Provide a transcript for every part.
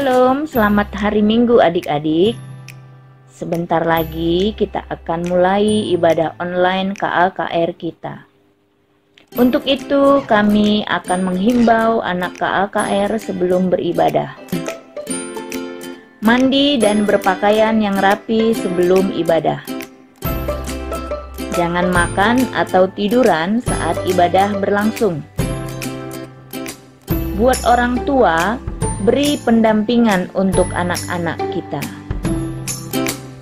Shalom, selamat hari Minggu adik-adik. Sebentar lagi kita akan mulai ibadah online KAKR kita. Untuk itu kami akan menghimbau anak KAKR sebelum beribadah. Mandi dan berpakaian yang rapi sebelum ibadah. Jangan makan atau tiduran saat ibadah berlangsung. Buat orang tua, beri pendampingan untuk anak-anak kita.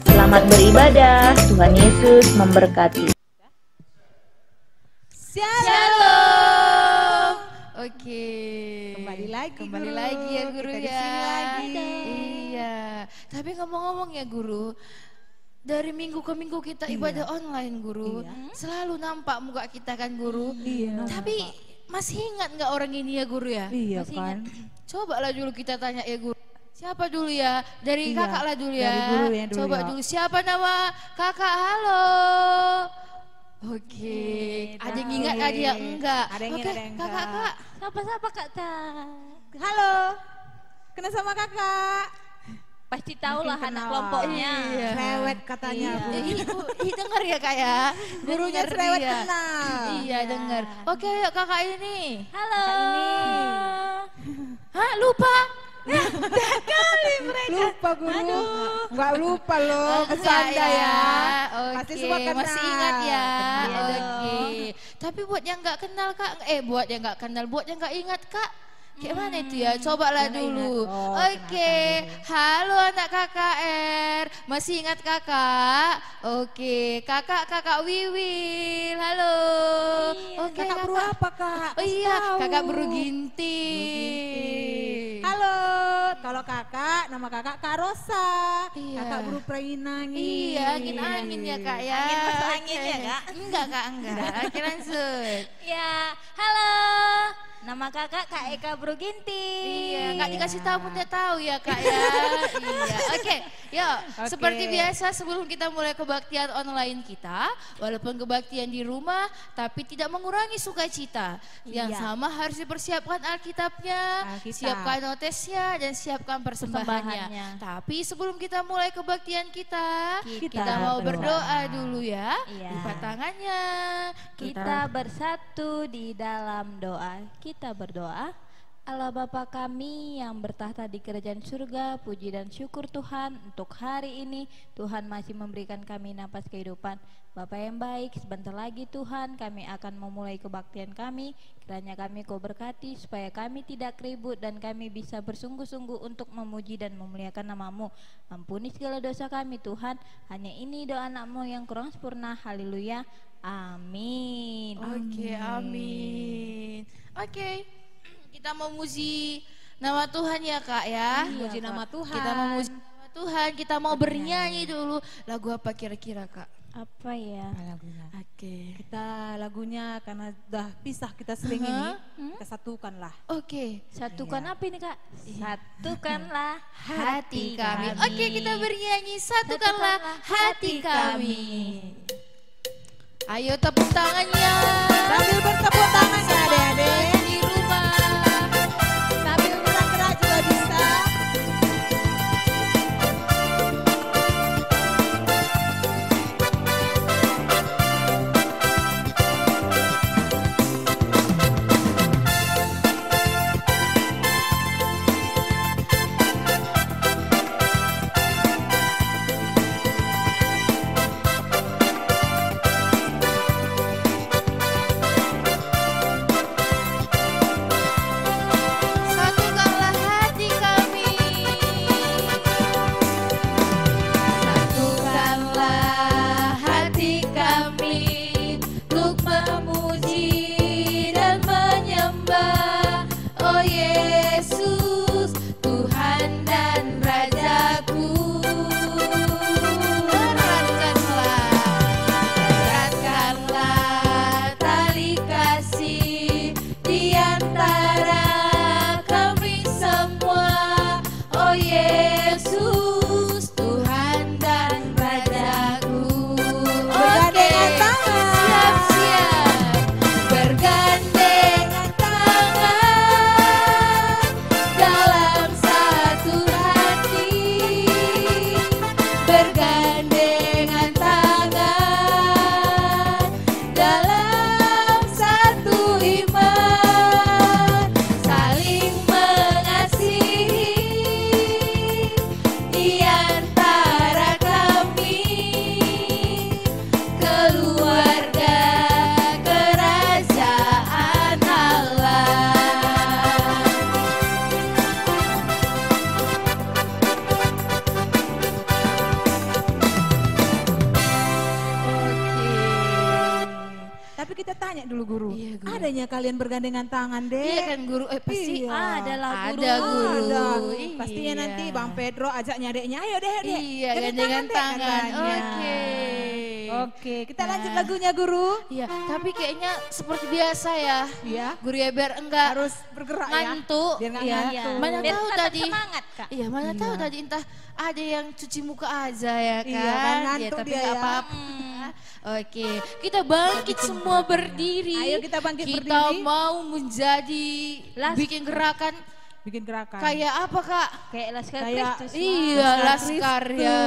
Selamat beribadah, Tuhan Yesus memberkati. Shalom. Oke. Kembali lagi ya guru kita ya. Lagi. Iya. Tapi ngomong-ngomong ya guru, dari minggu ke minggu kita ibadah online guru, selalu nampak muka kita kan guru. Iya. Tapi masih ingat nggak orang ini ya guru ya? Iya masih kan. Coba lah dulu kita tanya ya guru. Siapa dulu ya? Dari Iya, kakak lah dulu ya. dari guru yang dulu Coba ya. dulu siapa nama kakak? Halo. Oke. Ada yang ingat ada yang enggak? Ada yang Oke, ingat, ada yang enggak. kakak. Siapa Kak Ta? Halo. Kenal sama kakak. Pasti tahu lah Mungkin anak kenal. kelompoknya. Iya. Cerewet katanya. Iya. Bu. Dengar ya kak ya. Gurunya Denger cerewet dia. kenal. Iya dengar. Oke yuk kakak ini. Halo. Hah lupa? Lupa guru. Enggak lupa loh. Enggak Bercanda ya. Oke, Pasti semua kenal. masih ingat ya. Iya Oke. dong. Tapi buat yang nggak kenal kak, buat yang nggak kenal, buat yang nggak ingat kak. Kayak mana itu ya? Cobalah Yang nggak dulu. ingat. Oh, Oke, halo anak KKR. Masih ingat kakak? Oke, kakak Wiwil. Halo. Oke, Kakak buru apa kak? Oh iya, Tahu. kakak Buru Ginting. Halo, kalau kakak, nama kakak Kak Rosa. Iya. Kakak buru angin. Iya, angin ya kak ya. Angin masuk angin Oke. ya, Kak? Enggak kak, enggak. Oke langsung. Ya, halo. Nama kakak Kak Eka Bruginti. Iya, nggak dikasih tahu pun dia tahu ya kak ya. Iya, oke. Yuk, Oke. seperti biasa sebelum kita mulai kebaktian online kita, walaupun kebaktian di rumah, tapi tidak mengurangi sukacita. Yang Iya. sama harus dipersiapkan Alkitabnya, Alkitab. siapkan notesnya dan siapkan persembahannya. Persembahannya. Tapi sebelum kita mulai kebaktian kita Kita mau berdoa. berdoa dulu ya. Iya. Lipat tangannya. Kita bersatu di dalam doa. Kita berdoa. Allah Bapa kami yang bertahta di kerajaan surga, puji dan syukur Tuhan untuk hari ini. Tuhan masih memberikan kami napas kehidupan. Bapa yang baik, sebentar lagi Tuhan kami akan memulai kebaktian kami. Kiranya kami Kau berkati supaya kami tidak keribut dan kami bisa bersungguh-sungguh untuk memuji dan memuliakan nama-Mu. Ampuni segala dosa kami Tuhan. Hanya ini doa anak-Mu yang kurang sempurna. Haleluya. Amin. Oke, amin. Oke, kita memuji nama Tuhan ya kak ya. Puji nama Tuhan. Kita memuji nama Tuhan, kita mau bernyanyi dulu. Lagu apa kira-kira kak? Apa ya? Lagunya. Oke. Kita lagunya karena udah pisah kita sering ini, kita satukanlah. Oke, Satukan apa ini kak? Satukanlah hati kami. Oke, kita bernyanyi satukanlah hati kami. Ayo tepuk tangannya. Sambil bertepuk tangan ya adik-adik. Di rumah. Sambil gerak-gerak juga bisa. tanya dulu guru. Iya, Guru. Adanya kalian bergandengan tangan deh. Iya kan guru, pasti Iya. Ada lah guru. ada guru. Ada. Iya. Pastinya nanti Bang Pedro ajak adeknya, ayo deh, dek. Iya, Gandengan gandengan dek, tangan. katanya. Oke. Oke, kita lanjut lagunya guru. Iya, tapi kayaknya seperti biasa ya. Iya. Guru ya biar enggak Harus bergerak ngantuk. ya. Biar nggak Iya. ngantuk. Mana Biar tahu tetap tadi. semangat, Kak. Iya, mana tahu tadi entah ada yang cuci muka aja ya kan. Iya, kan, ngantuk tapi dia nggak ya. apa-apa. Oke, kita bangkit semua berdiri. Ayo kita bangkit Kita berdiri. mau menjadi bikin gerakan Bikin gerakan. kayak apa Kak? Kayak Laskar Kayak- Kristus. Iya, laskar ya.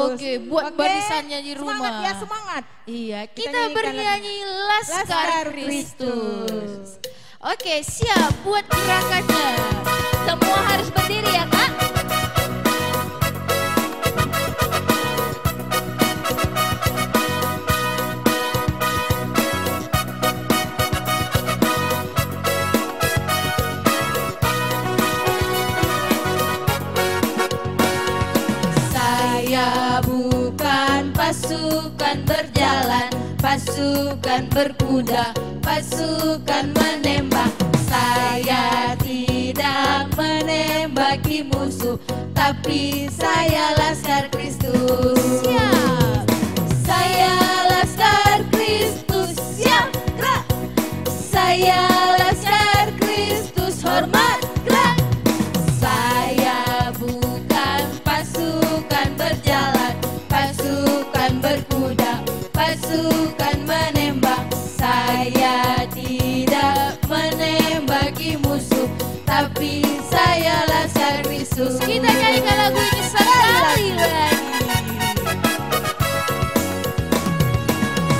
Oke, buat Oke, barisannya di rumah. Semangat ya, semangat. Iya, Kita kita nyanyikan bernyanyi Laskar Laskar Kristus. Oke, siap buat gerakannya. Semua harus berdiri ya Kak. Saya bukan pasukan berjalan, pasukan berkuda, pasukan menembak. Saya tidak menembaki musuh, tapi saya Laskar Kristus. Siap. Saya Laskar Kristus. Siap, gerak. Saya Laskar Kristus. Hormat, gerak. Saya bukan pasukan berjalan, pasukan berkuda, pasukan menembak. Saya tidak menembaki musuh, tapi saya Laskar Kristus. Kita nyanyikan lagu ini sekali lagi.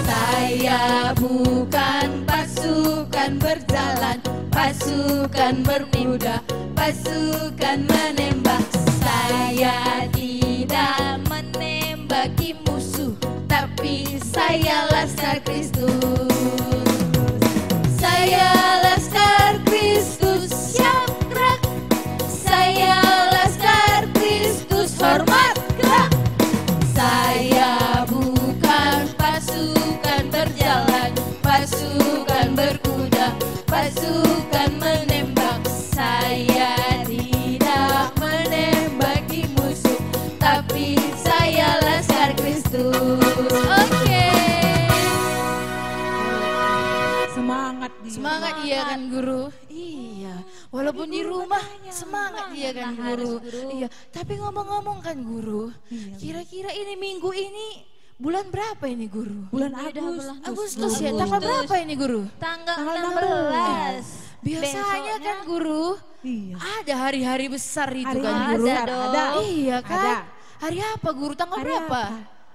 Saya bukan pasukan berjalan, pasukan berkuda, pasukan menembak. Saya tidak menembaki musuh, tapi saya Laskar Kristus. Saya Laskar Kristus, siap gerak. Saya Laskar Kristus, hormat gerak. Saya bukan pasukan berjalan, pasukan berkuda, pasukan menembak. Saya tidak menembaki musuh, tapi saya Laskar Kristus. Oke. Semangat dia. Semangat iya kan guru? Iya. Walaupun di rumah semangat iya kan guru? Iya. Tapi ngomong-ngomong kan guru, kira-kira ini minggu ini bulan berapa ini guru? Bulan Agustus ya. Tanggal berapa ini guru? Tanggal Tanggal 16. Biasanya kan guru Iya. ada hari-hari besar itu Hari kan hari guru. besar, ada. Iya kan? Ada. Hari apa guru? Tanggal Hari berapa? apa?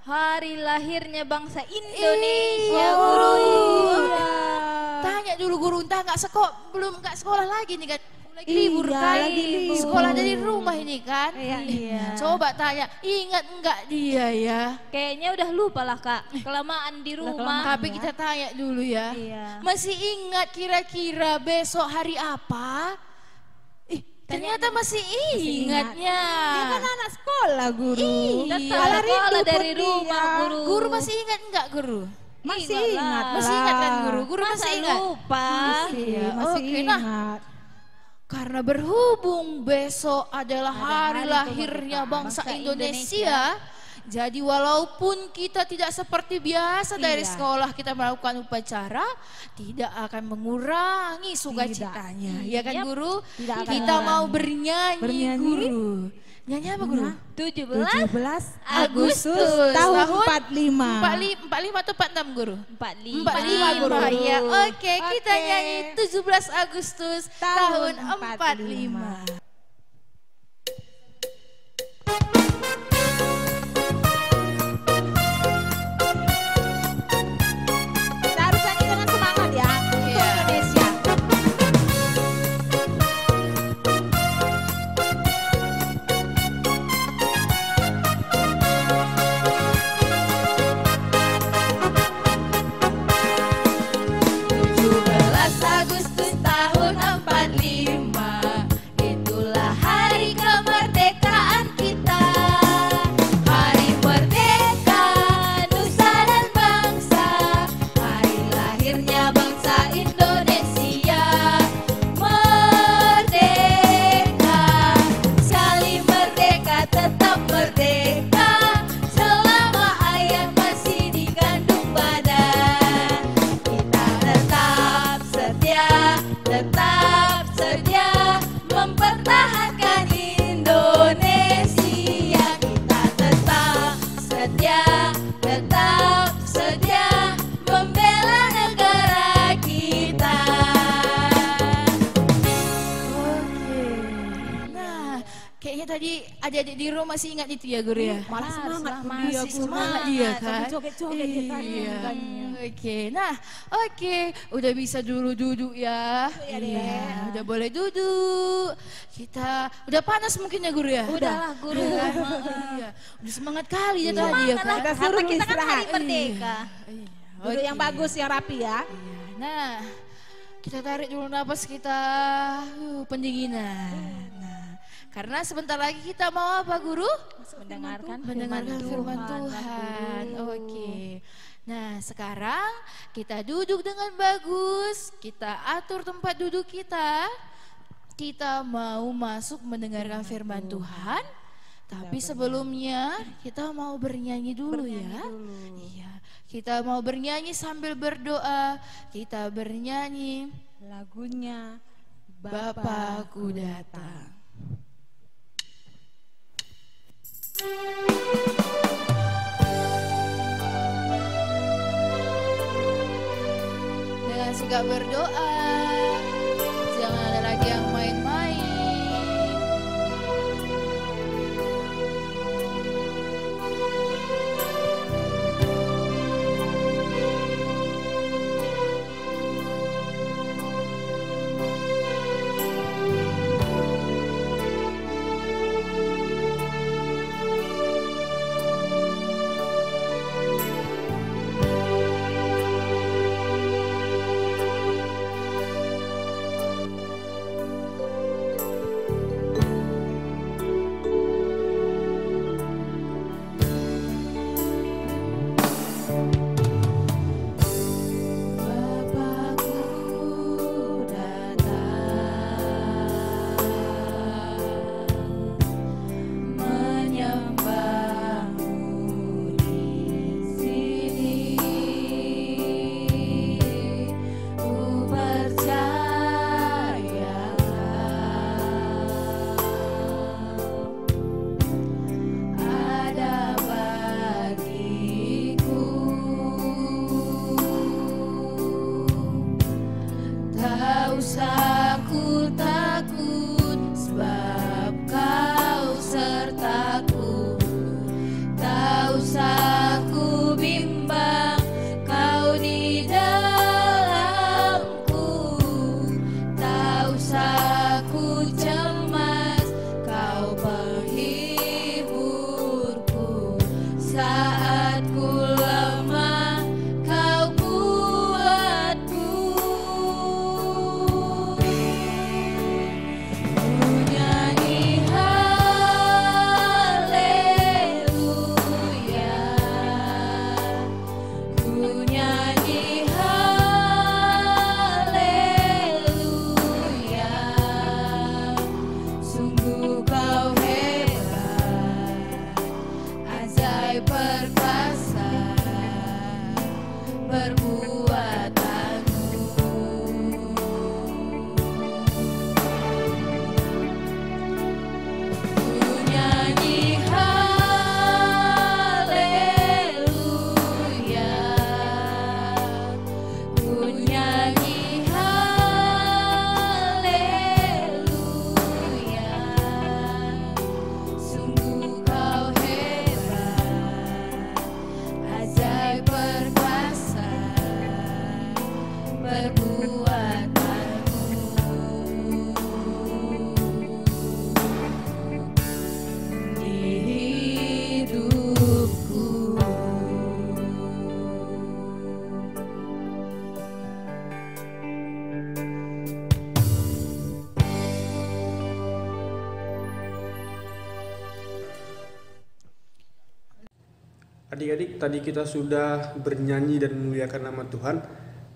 Hari lahirnya bangsa Indonesia Iya, guru. Iya. Tanya dulu guru, entah nggak sekolah lagi nih kan? Lagi libur Iya, kan? lagi libur. Sekolah dari rumah ini kan? Iya. Coba tanya, ingat enggak dia ya? Kayaknya udah lupa lah Kak. Kelamaan di rumah. Tapi kita tanya dulu ya. Iya. Masih ingat kira-kira besok hari apa? Ternyata masih ingatnya. Dia kan anak sekolah guru. Iya. Tetap sekolah rindu dari pun rumah dia. guru. Guru masih ingat enggak guru? Masih Ingat ingat. lah. Masih ingat kan guru? Guru Masa masih ingat? lupa? Iya, Masih oke, nah. ingat. Karena berhubung besok adalah hari hari lahirnya kemerdekaan bangsa bangsa Indonesia, jadi walaupun kita tidak seperti biasa dari Iya. sekolah kita melakukan upacara, tidak akan mengurangi sukacitanya, ya kan Yap. guru? Tidak akan Kita mau mengurangi. bernyanyi, Bernyanyi. guru. Nyanyi apa guru? 17 17 Agustus tahun tahun 45. 45 atau 46 guru? 45. 45 guru. Ya, oke, kita Oke. nyanyi 17 Agustus tahun 45. Kita harus nyanyi dengan semangat ya. Untuk Iya. Indonesia. Agustus tahun 45, itulah tadi adik-adik di rumah masih ingat itu ya guru ya? Malah semangat pun dia, Masih guru. semangat dia kan? Sampai joget-joget dia tadi. Iya. Bukannya. Oke, nah oke, udah bisa dulu duduk ya. Iya, udah boleh duduk. Kita udah panas mungkin ya guru ya? Udahlah guru. Iya, udah semangat kali ya tadi ya kan? Kita suruh Karena kita kan hari istirahat. merdeka. Iya, Duduk yang oke. bagus, yang rapi ya. Iya, nah kita tarik dulu napas kita, pendinginan. Nah, karena sebentar lagi kita mau apa guru? Mendengarkan firman Tuhan. Oke. Nah, sekarang kita duduk dengan bagus. Kita atur tempat duduk kita. Kita mau masuk mendengarkan firman Tuhan. Tapi sebelumnya kita mau bernyanyi dulu ya. Iya, kita mau bernyanyi sambil berdoa. Kita bernyanyi Lagunya Bapakku datang. Dengan sikap berdoa, jangan ada lagi yang main-main. Adik-adik, tadi kita sudah bernyanyi dan memuliakan nama Tuhan.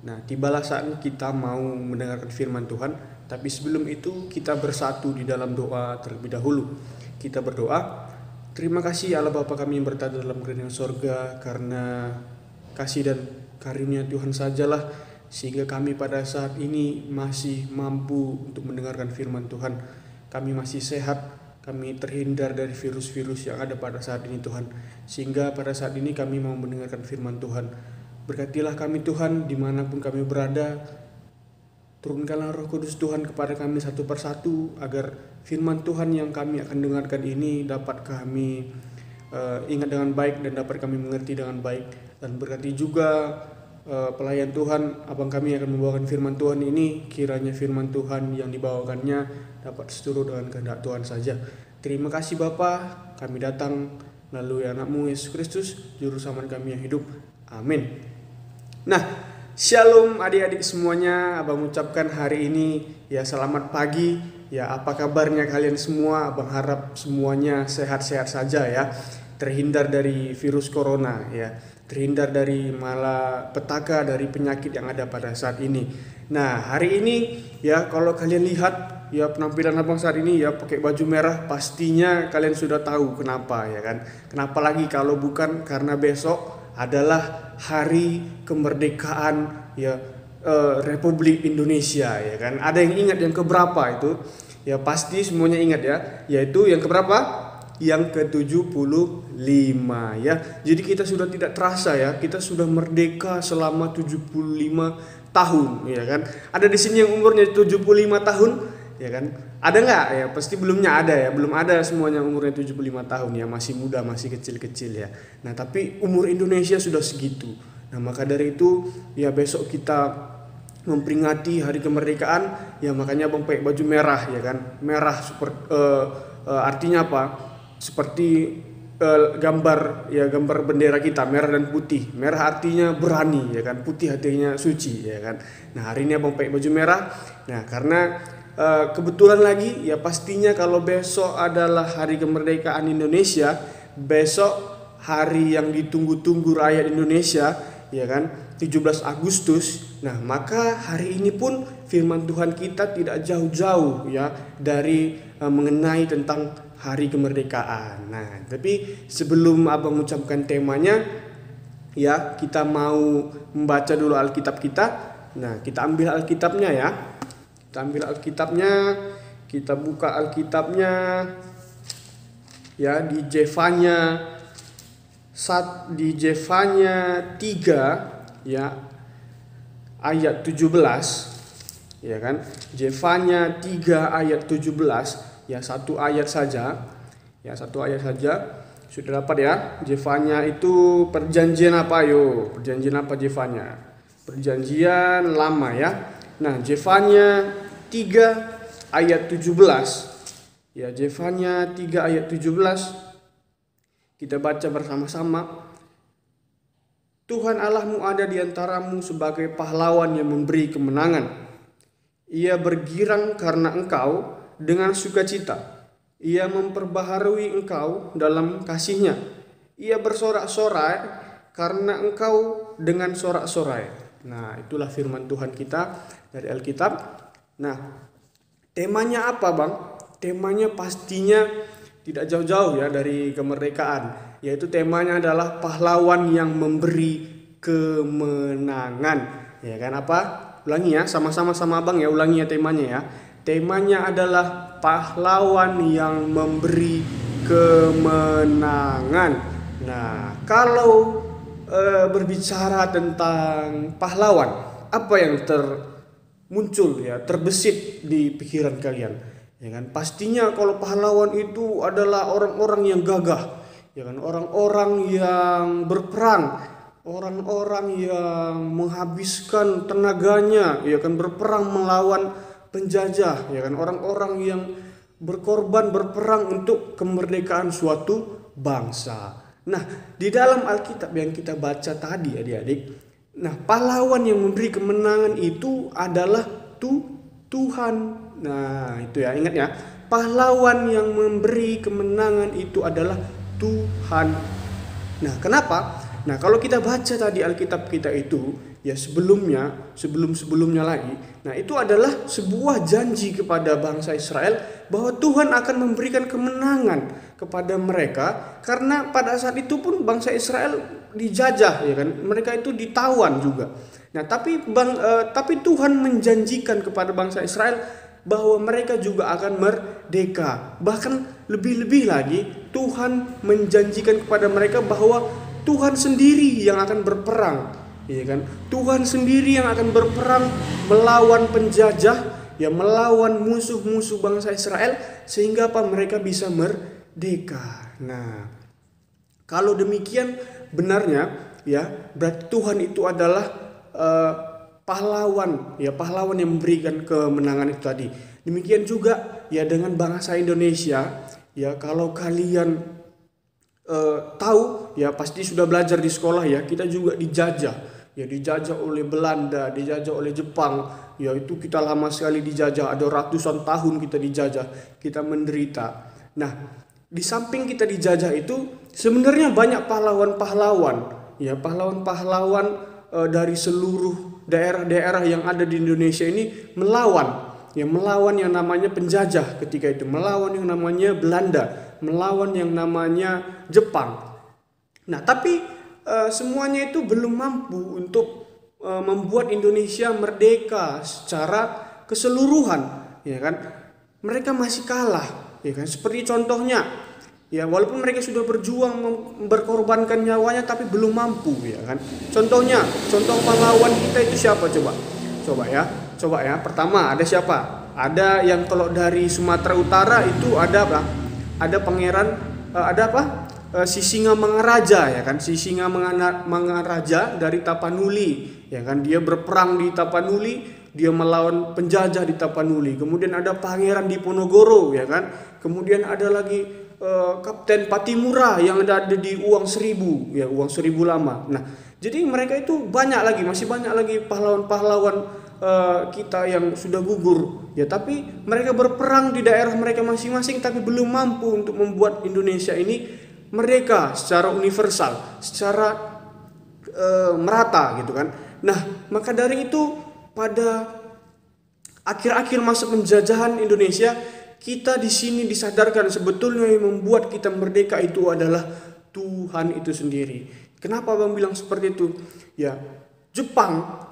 Nah, tibalah saatnya kita mau mendengarkan firman Tuhan. Tapi sebelum itu kita bersatu di dalam doa terlebih dahulu. Kita berdoa, terima kasih Allah Bapa kami yang berada dalam kerajaan sorga, karena kasih dan karunia Tuhan sajalah sehingga kami pada saat ini masih mampu untuk mendengarkan firman Tuhan. Kami masih sehat, kami terhindar dari virus-virus yang ada pada saat ini Tuhan. Sehingga pada saat ini kami mau mendengarkan firman Tuhan. Berkatilah kami Tuhan dimanapun kami berada. Turunkanlah Roh Kudus Tuhan kepada kami satu persatu, agar firman Tuhan yang kami akan dengarkan ini dapat kami ingat dengan baik dan dapat kami mengerti dengan baik. Dan berkati juga pelayan Tuhan, abang kami akan membawakan firman Tuhan ini. Kiranya firman Tuhan yang dibawakannya dapat seturut dengan kehendak Tuhan saja. Terima kasih Bapa, kami datang melalui anakmu Yesus Kristus, Juru Selamat kami yang hidup. Amin. Nah, Shalom adik-adik semuanya, abang ucapkan hari ini ya selamat pagi. Ya, apa kabarnya kalian semua? Abang harap semuanya sehat-sehat saja ya. Terhindar dari virus corona ya. Terhindar dari malapetaka, dari penyakit yang ada pada saat ini. Nah, hari ini ya kalau kalian lihat ya penampilan abang saat ini ya pakai baju merah, pastinya kalian sudah tahu kenapa ya kan. Kenapa lagi kalau bukan karena besok adalah hari kemerdekaan ya Republik Indonesia ya kan. Ada yang ingat yang keberapa itu? Ya pasti semuanya ingat ya, yaitu yang keberapa? Yang ke-75 ya. Jadi kita sudah tidak terasa ya, kita sudah merdeka selama 75 tahun ya kan. Ada di sini yang umurnya 75 tahun ya kan. Ada nggak ya? Pasti belumnya ada ya, belum ada semuanya umurnya 75 tahun ya, masih muda, masih kecil-kecil ya. Nah, tapi umur Indonesia sudah segitu. Nah, maka dari itu ya besok kita memperingati hari kemerdekaan ya, makanya abang pakai baju merah ya kan. Merah artinya apa? Seperti gambar bendera kita, merah dan putih. Merah artinya berani ya kan, putih artinya suci ya kan. Nah, hari ini abang pakai baju merah. Nah, karena kebetulan lagi ya pastinya kalau besok adalah hari kemerdekaan Indonesia, besok hari yang ditunggu-tunggu rakyat Indonesia ya kan, 17 Agustus. Nah, maka hari ini pun firman Tuhan kita tidak jauh-jauh ya dari mengenai tentang hari kemerdekaan. Nah, tapi sebelum abang mengucapkan temanya ya, kita mau membaca dulu Alkitab kita. Nah, kita ambil Alkitabnya ya. Kita ambil Alkitabnya, kita buka Alkitabnya ya di Zefanya 3 ya ayat 17 ya kan. Zefanya 3 ayat 17 ya, satu ayat saja. Ya, satu ayat saja. Sudah dapat ya? Zefanya itu perjanjian apa yo? Perjanjian apa Zefanya? Perjanjian lama ya. Nah, Zefanya 3 ayat 17. Ya, Zefanya 3 ayat 17. Kita baca bersama-sama. Tuhan Allahmu ada di antaramu sebagai pahlawan yang memberi kemenangan. Ia bergirang karena engkau dengan sukacita. Ia memperbaharui engkau dalam kasihnya. Ia bersorak-sorai karena engkau dengan sorak-sorai. Nah, itulah firman Tuhan kita dari Alkitab. Nah, temanya apa Bang? Temanya pastinya tidak jauh-jauh ya dari kemerdekaan. Yaitu temanya adalah pahlawan yang memberi kemenangan. Ya kan, apa? Ulangi ya, sama-sama sama Abang ya, ulangi ya temanya ya. Temanya adalah pahlawan yang memberi kemenangan. Nah, kalau berbicara tentang pahlawan, apa yang muncul ya, terbesit di pikiran kalian? Ya kan, pastinya kalau pahlawan itu adalah orang-orang yang gagah, ya kan, orang-orang yang berperang, orang-orang yang menghabiskan tenaganya, ya kan, berperang melawan penjajah, ya kan, orang-orang yang berkorban berperang untuk kemerdekaan suatu bangsa. Nah, di dalam Alkitab yang kita baca tadi adik-adik, nah pahlawan yang memberi kemenangan itu adalah Tuhan. Nah, itu ya, ingat ya, pahlawan yang memberi kemenangan itu adalah Tuhan. Nah, kenapa? Nah, kalau kita baca tadi Alkitab kita itu ya sebelumnya lagi, nah itu adalah sebuah janji kepada bangsa Israel bahwa Tuhan akan memberikan kemenangan kepada mereka, karena pada saat itu pun bangsa Israel dijajah, ya kan, mereka itu ditawan juga. Nah, tapi Tuhan menjanjikan kepada bangsa Israel bahwa mereka juga akan merdeka. Bahkan lebih-lebih lagi Tuhan menjanjikan kepada mereka bahwa Tuhan sendiri yang akan berperang, ya kan? Tuhan sendiri yang akan berperang melawan penjajah, ya, melawan musuh-musuh bangsa Israel, sehingga apa? Mereka bisa merdeka. Nah, kalau demikian benarnya, ya, berarti Tuhan itu adalah pahlawan, ya, pahlawan yang memberikan kemenangan itu tadi. Demikian juga ya dengan bangsa Indonesia, ya, kalau kalian tahu, ya, pasti sudah belajar di sekolah, ya, kita juga dijajah, ya, dijajah oleh Belanda, dijajah oleh Jepang, ya, itu kita lama sekali dijajah, ada ratusan tahun kita dijajah, kita menderita. Nah, di samping kita dijajah itu sebenarnya banyak pahlawan-pahlawan, ya, pahlawan-pahlawan dari seluruh daerah-daerah yang ada di Indonesia ini melawan, ya, melawan yang namanya penjajah ketika itu, melawan yang namanya Belanda, melawan yang namanya Jepang. Nah, tapi semuanya itu belum mampu untuk membuat Indonesia merdeka secara keseluruhan, ya kan? Mereka masih kalah, ya kan? Seperti contohnya, ya, walaupun mereka sudah berjuang berkorbankan nyawanya tapi belum mampu, ya kan? Contohnya, contoh pahlawan kita itu siapa coba? Coba ya. Pertama ada siapa? Ada yang kalau dari Sumatera Utara itu ada apa? Ada pangeran Sisingamangaraja, ya kan? Sisingamangaraja dari Tapanuli, ya kan? Dia berperang di Tapanuli, dia melawan penjajah di Tapanuli. Kemudian ada Pangeran Diponegoro, ya kan? Kemudian ada lagi Kapten Patimura yang ada di Uang Seribu, ya, Uang Seribu Lama. Nah, jadi mereka itu banyak lagi, masih banyak lagi pahlawan-pahlawan kita yang sudah gugur, ya, tapi mereka berperang di daerah mereka masing-masing tapi belum mampu untuk membuat Indonesia ini merdeka secara universal, secara merata, gitu kan. Nah, maka dari itu pada akhir-akhir masa penjajahan Indonesia, kita di sini disadarkan sebetulnya yang membuat kita merdeka itu adalah Tuhan itu sendiri. Kenapa Bang bilang seperti itu? Ya, Jepang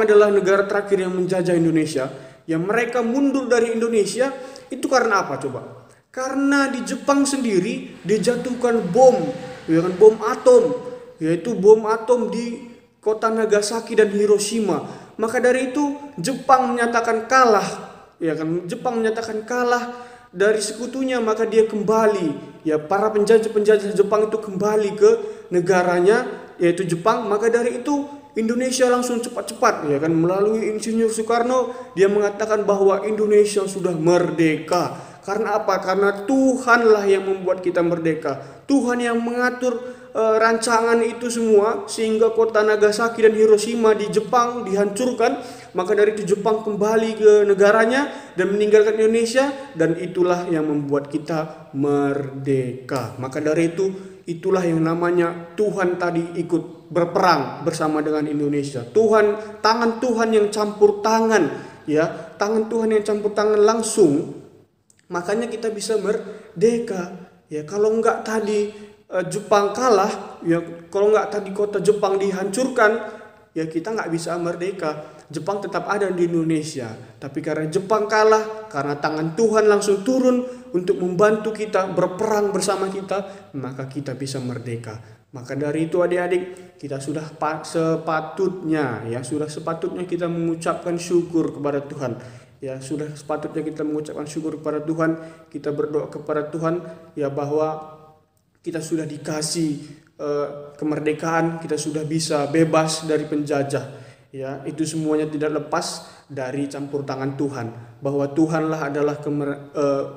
adalah negara terakhir yang menjajah Indonesia. Yang mereka mundur dari Indonesia itu karena apa coba? Karena di Jepang sendiri dijatuhkan bom, ya kan, bom atom, yaitu bom atom di kota Nagasaki dan Hiroshima. Maka dari itu Jepang menyatakan kalah, ya kan? Jepang menyatakan kalah dari sekutunya, maka dia kembali, ya, para penjajah Jepang itu kembali ke negaranya, yaitu Jepang. Maka dari itu Indonesia langsung cepat-cepat, ya kan, melalui Insinyur Soekarno, dia mengatakan bahwa Indonesia sudah merdeka. Karena apa? Karena Tuhanlah yang membuat kita merdeka. Tuhan yang mengatur rancangan itu semua sehingga kota Nagasaki dan Hiroshima di Jepang dihancurkan. Maka dari itu Jepang kembali ke negaranya dan meninggalkan Indonesia, dan itulah yang membuat kita merdeka. Maka dari itu itulah yang namanya Tuhan tadi ikut berperang bersama dengan Indonesia. Tangan Tuhan yang campur tangan, ya, tangan Tuhan yang campur tangan langsung. Makanya kita bisa merdeka. Ya, kalau enggak tadi Jepang kalah, ya, kalau enggak tadi kota Jepang dihancurkan, ya, kita enggak bisa merdeka. Jepang tetap ada di Indonesia. Tapi karena Jepang kalah, karena tangan Tuhan langsung turun untuk membantu kita berperang bersama kita, maka kita bisa merdeka. Maka dari itu adik-adik, kita sudah sepatutnya kita mengucapkan syukur kepada Tuhan. Ya, sudah sepatutnya kita mengucapkan syukur kepada Tuhan, kita berdoa kepada Tuhan, ya, bahwa kita sudah dikasih kemerdekaan, kita sudah bisa bebas dari penjajah. Ya, itu semuanya tidak lepas dari campur tangan Tuhan, bahwa Tuhanlah adalah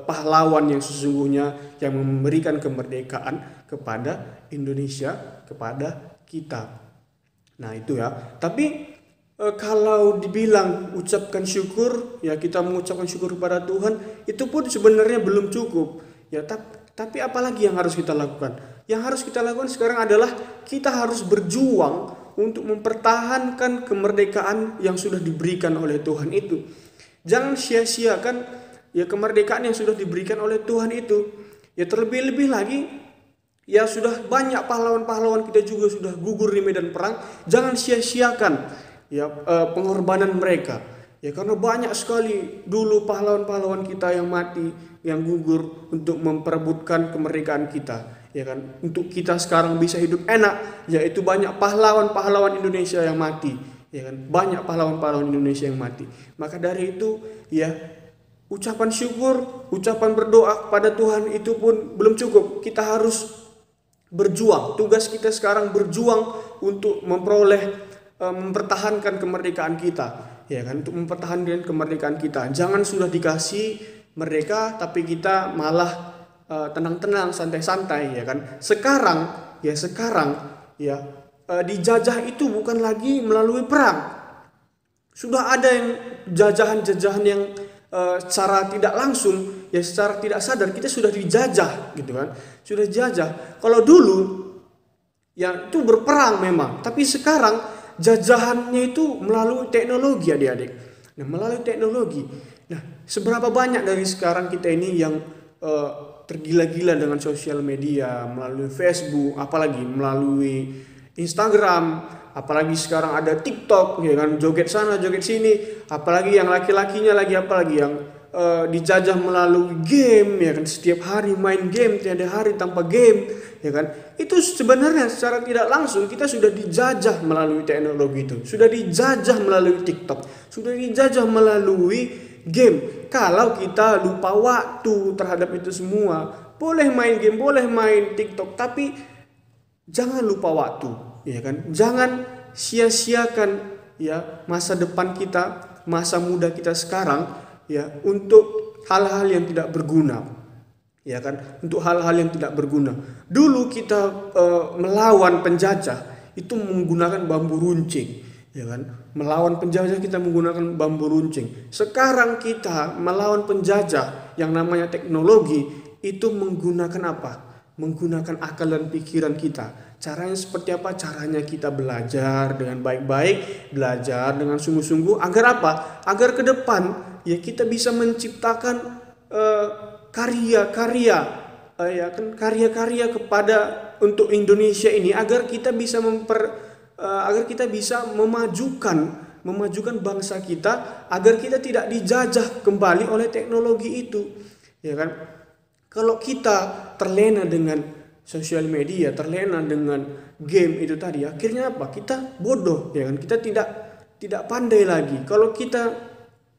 pahlawan yang sesungguhnya yang memberikan kemerdekaan kepada Indonesia, kepada kita. Nah, itu ya. Tapi kalau dibilang ucapkan syukur, ya, kita mengucapkan syukur kepada Tuhan, itu pun sebenarnya belum cukup. Ya, tapi apalagi yang harus kita lakukan? Yang harus kita lakukan sekarang adalah kita harus berjuang untuk mempertahankan kemerdekaan yang sudah diberikan oleh Tuhan itu. Jangan sia-siakan, ya, kemerdekaan yang sudah diberikan oleh Tuhan itu. Ya, terlebih-lebih lagi, ya, sudah banyak pahlawan-pahlawan kita juga sudah gugur di medan perang. Jangan sia-siakan, ya, pengorbanan mereka. Ya, karena banyak sekali dulu pahlawan-pahlawan kita yang mati, yang gugur untuk memperebutkan kemerdekaan kita. ya kan, untuk kita sekarang bisa hidup enak, yaitu banyak pahlawan-pahlawan Indonesia yang mati, ya kan, banyak pahlawan-pahlawan Indonesia yang mati. Maka dari itu ya, ucapan syukur, ucapan berdoa kepada Tuhan itu pun belum cukup. Kita harus berjuang. Tugas kita sekarang berjuang untuk mempertahankan kemerdekaan kita, ya kan, untuk mempertahankan kemerdekaan kita. Jangan sudah dikasih mereka tapi kita malah tenang-tenang, santai-santai, ya kan. Sekarang ya dijajah itu bukan lagi melalui perang. Sudah ada yang jajahan-jajahan yang secara tidak langsung, ya secara tidak sadar kita sudah dijajah, gitu kan. Sudah dijajah. Kalau dulu ya itu berperang memang, tapi sekarang jajahannya itu melalui teknologi, adik-adik. Nah, melalui teknologi. Nah, seberapa banyak dari sekarang kita ini yang tergila-gila dengan sosial media, melalui Facebook, apalagi melalui Instagram, apalagi sekarang ada TikTok, ya kan, joget sana joget sini, apalagi yang laki-lakinya lagi apalagi yang dijajah melalui game, ya kan, setiap hari main game, tiada hari tanpa game, ya kan. Itu sebenarnya secara tidak langsung kita sudah dijajah melalui teknologi itu, sudah dijajah melalui TikTok, sudah dijajah melalui game. Kalau kita lupa waktu terhadap itu semua, boleh main game, boleh main TikTok, tapi jangan lupa waktu, ya kan? Jangan sia-siakan ya masa depan kita, masa muda kita sekarang, ya, untuk hal-hal yang tidak berguna, ya kan? Untuk hal-hal yang tidak berguna. Dulu kita melawan penjajah itu menggunakan bambu runcing, ya kan? Melawan penjajah kita menggunakan bambu runcing. Sekarang kita melawan penjajah yang namanya teknologi itu menggunakan apa? Menggunakan akal dan pikiran kita. Caranya seperti apa? Caranya kita belajar dengan baik-baik, belajar dengan sungguh-sungguh, agar apa? Agar ke depan ya kita bisa menciptakan karya-karya, ya kan, karya-karya kepada untuk Indonesia ini, agar kita bisa memajukan bangsa kita, agar kita tidak dijajah kembali oleh teknologi itu, ya kan. Kalau kita terlena dengan sosial media, terlena dengan game itu tadi, akhirnya apa? Kita bodoh, ya kan. Kita tidak pandai lagi. Kalau kita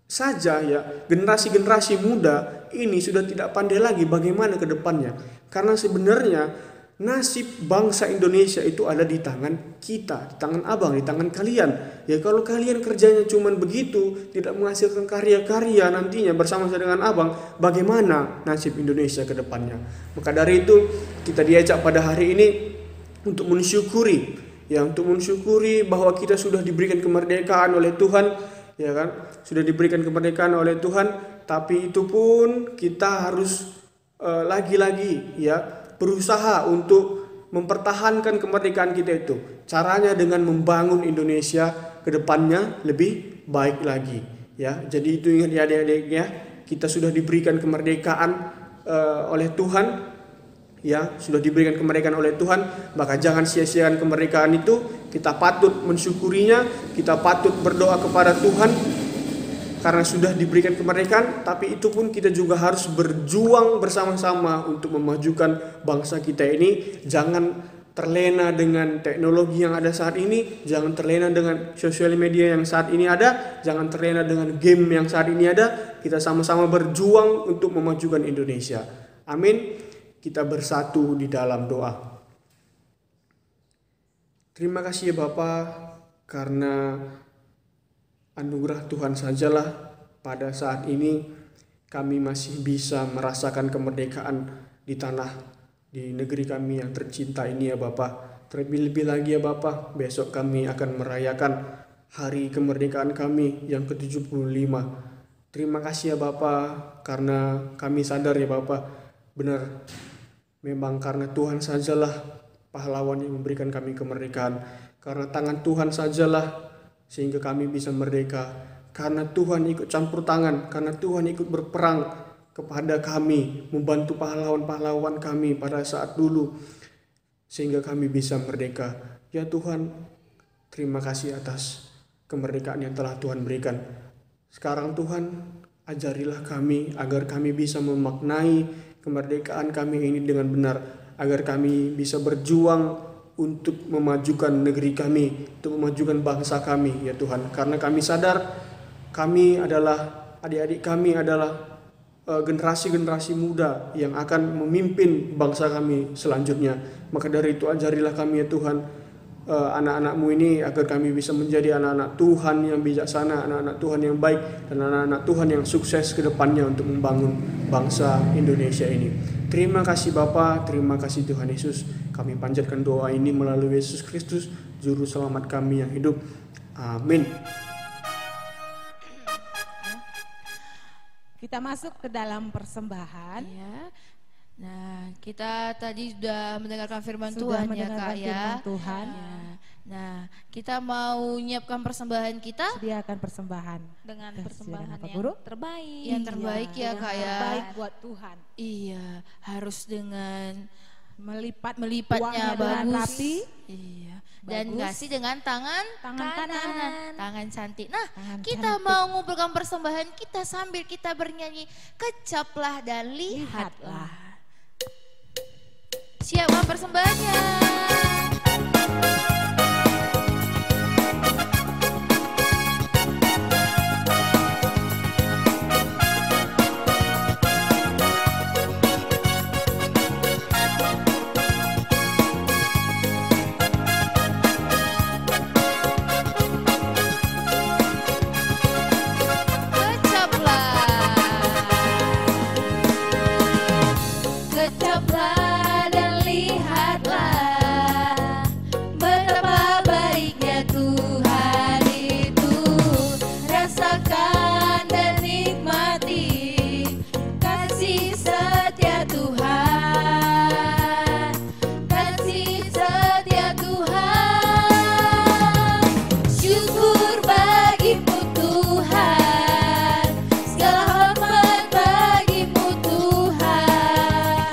saja ya, generasi muda ini sudah tidak pandai lagi, bagaimana ke depannya? Karena sebenarnya nasib bangsa Indonesia itu ada di tangan kita, di tangan abang, di tangan kalian. Ya kalau kalian kerjanya cuman begitu, tidak menghasilkan karya-karya nantinya bersama dengan abang, bagaimana nasib Indonesia ke depannya? Maka dari itu kita diajak pada hari ini untuk mensyukuri, ya, untuk mensyukuri bahwa kita sudah diberikan kemerdekaan oleh Tuhan, ya kan? Sudah diberikan kemerdekaan oleh Tuhan, tapi itu pun kita harus lagi-lagi ya berusaha untuk mempertahankan kemerdekaan kita itu. Caranya dengan membangun Indonesia ke depannya lebih baik lagi, ya. Jadi itu ingat ya adik-adik ya, kita sudah diberikan kemerdekaan oleh Tuhan, ya, sudah diberikan kemerdekaan oleh Tuhan, maka jangan sia-siakan kemerdekaan itu. Kita patut mensyukurinya, kita patut berdoa kepada Tuhan karena sudah diberikan kemerdekaan, tapi itu pun kita juga harus berjuang bersama-sama untuk memajukan bangsa kita ini. Jangan terlena dengan teknologi yang ada saat ini, jangan terlena dengan sosial media yang saat ini ada, jangan terlena dengan game yang saat ini ada. Kita sama-sama berjuang untuk memajukan Indonesia. Amin. Kita bersatu di dalam doa. Terima kasih ya Bapak, karena anugerah Tuhan sajalah pada saat ini kami masih bisa merasakan kemerdekaan di negeri kami yang tercinta ini ya Bapak. Terlebih-lebih lagi ya Bapak, besok kami akan merayakan hari kemerdekaan kami yang ke-75. Terima kasih ya Bapak, karena kami sadar ya Bapak, benar memang karena Tuhan sajalah pahlawan yang memberikan kami kemerdekaan. Karena tangan Tuhan sajalah sehingga kami bisa merdeka, karena Tuhan ikut campur tangan, karena Tuhan ikut berperang kepada kami, membantu pahlawan-pahlawan kami pada saat dulu, sehingga kami bisa merdeka. Ya Tuhan, terima kasih atas kemerdekaan yang telah Tuhan berikan. Sekarang Tuhan, ajarilah kami agar kami bisa memaknai kemerdekaan kami ini dengan benar, agar kami bisa berjuang untuk memajukan negeri kami, untuk memajukan bangsa kami ya Tuhan. Karena kami sadar kami adalah, adik-adik kami adalah generasi-generasi muda yang akan memimpin bangsa kami selanjutnya. Maka dari itu ajarilah kami ya Tuhan, anak-anak-Mu ini, agar kami bisa menjadi anak-anak Tuhan yang bijaksana, anak-anak Tuhan yang baik, dan anak-anak Tuhan yang sukses ke depannya untuk membangun bangsa Indonesia ini. Terima kasih Bapa, terima kasih Tuhan Yesus. Kami panjatkan doa ini melalui Yesus Kristus, Juru Selamat kami yang hidup. Amin. Kita masuk ke dalam persembahan. Ya. Nah, kita tadi sudah mendengarkan firman Sudah Tuhan ya mendengarkan Kak ya. firman Tuhan. Ya. Nah, kita mau nyiapkan persembahan kita Sediakan persembahan. Dengan Dan persembahan silakan, Pak yang Guru. terbaik. yang terbaik ya Yang Kak ya. terbaik buat Tuhan. Iya, harus dengan Melipatnya melipatnya dengan bagus. rapi. Iya. Dan Bagus. kasih dengan tangan Kanan. tangan cantik. Nah, Tangan kita cantik. mau mengumpulkan persembahan kita sambil kita bernyanyi kecaplah dan lihatlah. Siapkan persembahannya. Kecaplah dan lihatlah betapa baiknya Tuhan itu. Rasakan dan nikmati kasih setia Tuhan, kasih setia Tuhan. Syukur bagimu Tuhan, segala hormat bagimu Tuhan,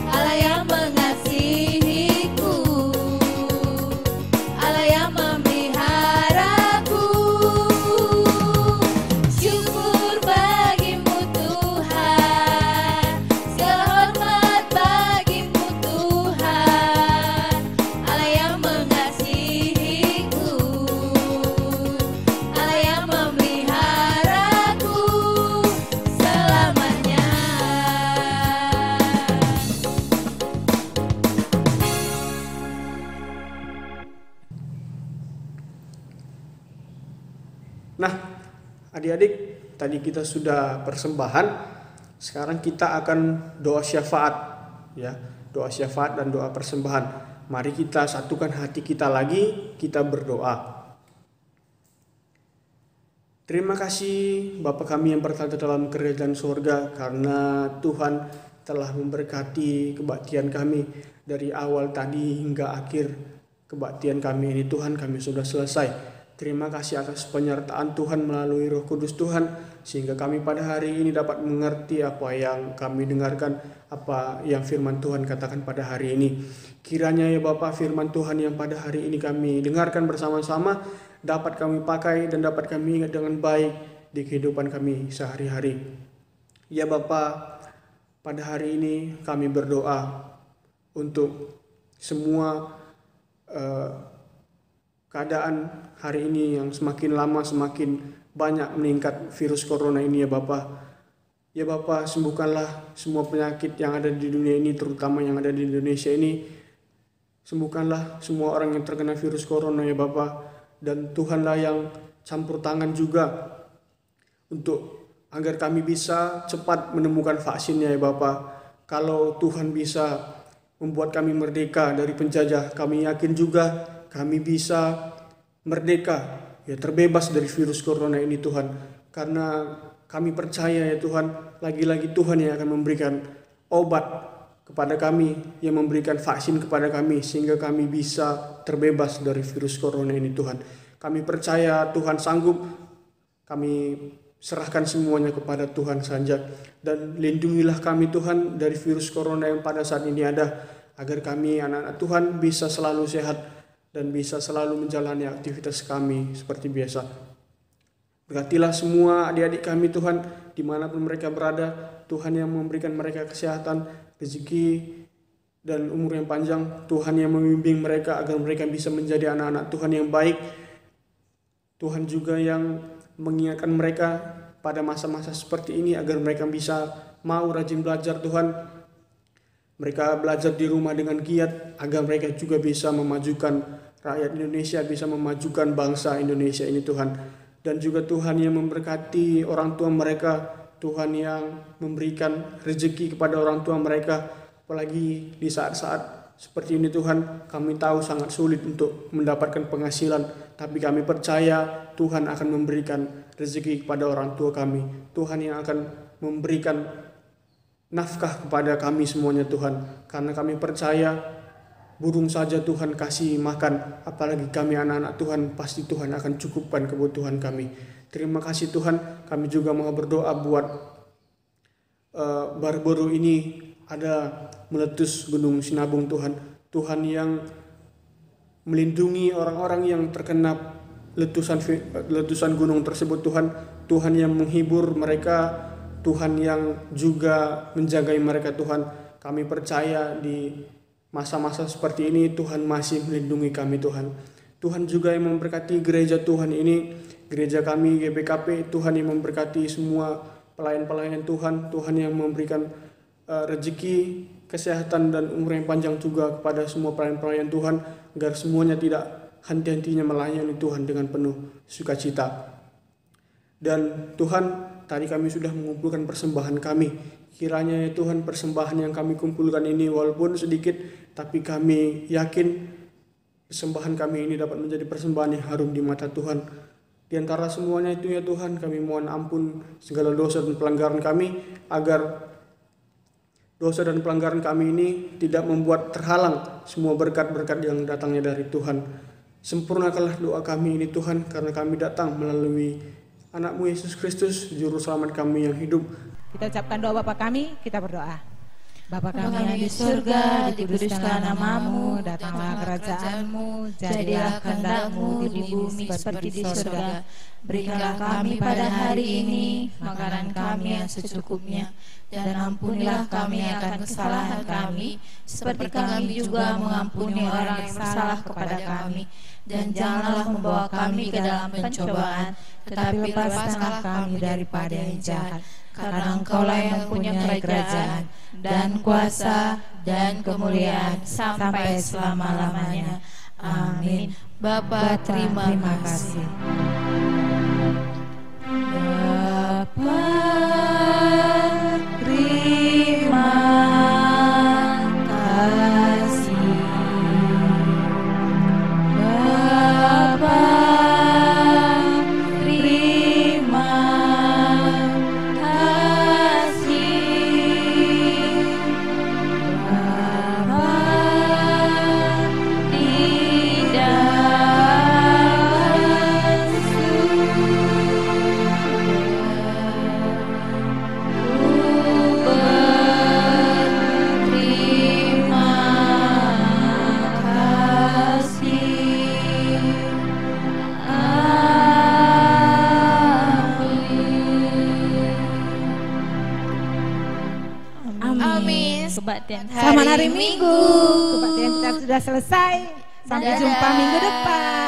Allah yang mengasihiku, Allah yang memeliharaku. Syukur bagimu Tuhan, segala hormat bagimu Tuhan, Allah yang mengasihiku, Allah yang memeliharaku selamanya. Nah, adik-adik, tadi kita sudah persembahan. Sekarang kita akan doa syafaat, ya, doa syafaat dan doa persembahan. Mari kita satukan hati kita lagi, kita berdoa. Terima kasih Bapa kami yang bertata dalam kerajaan surga, karena Tuhan telah memberkati kebaktian kami dari awal tadi hingga akhir kebaktian kami ini. Tuhan, kami sudah selesai. Terima kasih atas penyertaan Tuhan melalui Roh Kudus Tuhan, sehingga kami pada hari ini dapat mengerti apa yang kami dengarkan, apa yang firman Tuhan katakan pada hari ini. Kiranya ya Bapa, firman Tuhan yang pada hari ini kami dengarkan bersama-sama dapat kami pakai dan dapat kami ingat dengan baik di kehidupan kami sehari-hari. Ya Bapa, pada hari ini kami berdoa untuk semua keadaan hari ini yang semakin lama semakin banyak meningkat virus corona ini ya Bapa. Ya Bapa, sembuhkanlah semua penyakit yang ada di dunia ini, terutama yang ada di Indonesia ini. Sembuhkanlah semua orang yang terkena virus corona ya Bapa. Dan Tuhanlah yang campur tangan juga untuk agar kami bisa cepat menemukan vaksinnya ya Bapa. Kalau Tuhan bisa membuat kami merdeka dari penjajah, kami yakin juga kami bisa merdeka, ya, terbebas dari virus corona ini Tuhan. Karena kami percaya ya Tuhan, lagi-lagi Tuhan yang akan memberikan obat kepada kami, yang memberikan vaksin kepada kami, sehingga kami bisa terbebas dari virus corona ini Tuhan. Kami percaya Tuhan sanggup. Kami serahkan semuanya kepada Tuhan saja. Dan lindungilah kami Tuhan dari virus corona yang pada saat ini ada, agar kami anak-anak Tuhan bisa selalu sehat dan bisa selalu menjalani aktivitas kami seperti biasa. Berkatilah semua adik-adik kami Tuhan, dimanapun mereka berada. Tuhan yang memberikan mereka kesehatan, rezeki, dan umur yang panjang. Tuhan yang membimbing mereka agar mereka bisa menjadi anak-anak Tuhan yang baik. Tuhan juga yang mengingatkan mereka pada masa-masa seperti ini agar mereka bisa mau rajin belajar Tuhan. Mereka belajar di rumah dengan giat agar mereka juga bisa memajukan rakyat Indonesia, bisa memajukan bangsa Indonesia ini Tuhan. Dan juga Tuhan yang memberkati orang tua mereka, Tuhan yang memberikan rezeki kepada orang tua mereka, apalagi di saat-saat seperti ini Tuhan. Kami tahu sangat sulit untuk mendapatkan penghasilan, tapi kami percaya Tuhan akan memberikan rezeki kepada orang tua kami. Tuhan yang akan memberikan nafkah kepada kami semuanya Tuhan, karena kami percaya burung saja Tuhan kasih makan, apalagi kami anak-anak Tuhan, pasti Tuhan akan cukupkan kebutuhan kami. Terima kasih Tuhan. Kami juga mau berdoa buat baru-baru ini ada meletus Gunung Sinabung Tuhan. Tuhan yang melindungi orang-orang yang terkena letusan gunung tersebut Tuhan. Tuhan yang menghibur mereka, Tuhan yang juga menjagai mereka Tuhan. Kami percaya di masa-masa seperti ini Tuhan masih melindungi kami Tuhan. Tuhan juga yang memberkati gereja Tuhan ini, gereja kami GPKP. Tuhan yang memberkati semua pelayan-pelayan Tuhan. Tuhan yang memberikan rezeki, kesehatan dan umur yang panjang juga kepada semua pelayan-pelayan Tuhan, agar semuanya tidak henti-hentinya melayani Tuhan dengan penuh sukacita. Dan Tuhan, tadi kami sudah mengumpulkan persembahan kami. Kiranya ya Tuhan, persembahan yang kami kumpulkan ini walaupun sedikit, tapi kami yakin persembahan kami ini dapat menjadi persembahan yang harum di mata Tuhan. Di antara semuanya itu ya Tuhan, kami mohon ampun segala dosa dan pelanggaran kami, agar dosa dan pelanggaran kami ini tidak membuat terhalang semua berkat-berkat yang datangnya dari Tuhan. Sempurnakanlah doa kami ini Tuhan, karena kami datang melalui Anak-Mu Yesus Kristus, Juru Selamat kami yang hidup. Kita ucapkan doa Bapa kami, kita berdoa. Bapa kami yang di surga, dikuduskan nama-Mu, datanglah kerajaan-Mu, jadilah kehendak-Mu di bumi seperti di surga. Berikanlah kami pada hari ini makanan kami yang secukupnya, dan ampunilah kami akan kesalahan kami, seperti kami juga mengampuni orang yang bersalah kepada kami. Dan janganlah membawa kami ke dalam pencobaan, tetapi lepaskanlah kami daripada yang jahat. Karena Engkaulah yang mempunyai kerajaan dan kuasa dan kemuliaan sampai selama-lamanya. Amin. Bapa, terima kasih. Bapa, terima kasih. Bapa, terima Kebaktian Selamat hari Minggu. Kebaktian kita sudah selesai. Sampai jumpa minggu depan.